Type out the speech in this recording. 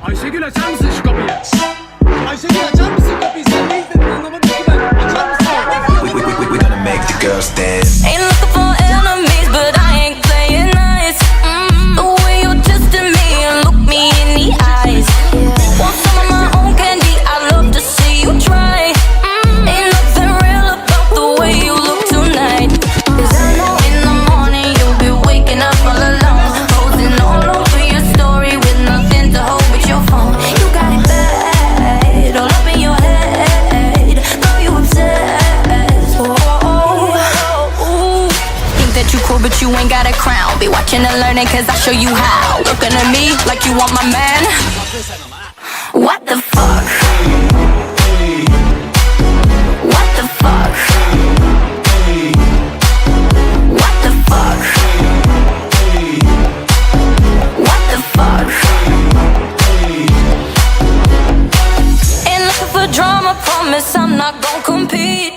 Ayşegül açar mısın şu kapıyı? Ayşegül açar mısın kapıyı? Sen ne istedin anlamadım ki ben. Açar mısın? We gonna make the girls dance. Ain't looking for enemies, but I ain't playing nice. The way you're testing me and look me in the eyes. Want some of my own candy? I'd love to see you try. Ain't nothing real about the way you look tonight. 'Cause I know in the morning you'll be waking up all alone, posting all over your story with nothing to hold but your phone. You got it bad, all up in your head. Know you obsessed. Think that you cool, but you ain't got a crown. Be watching and learning, 'cause I show you how. Looking at me like you want my man. What the fuck? What the fuck? What the fuck? What the fuck? Ain't looking for drama, promise I'm not gon' compete.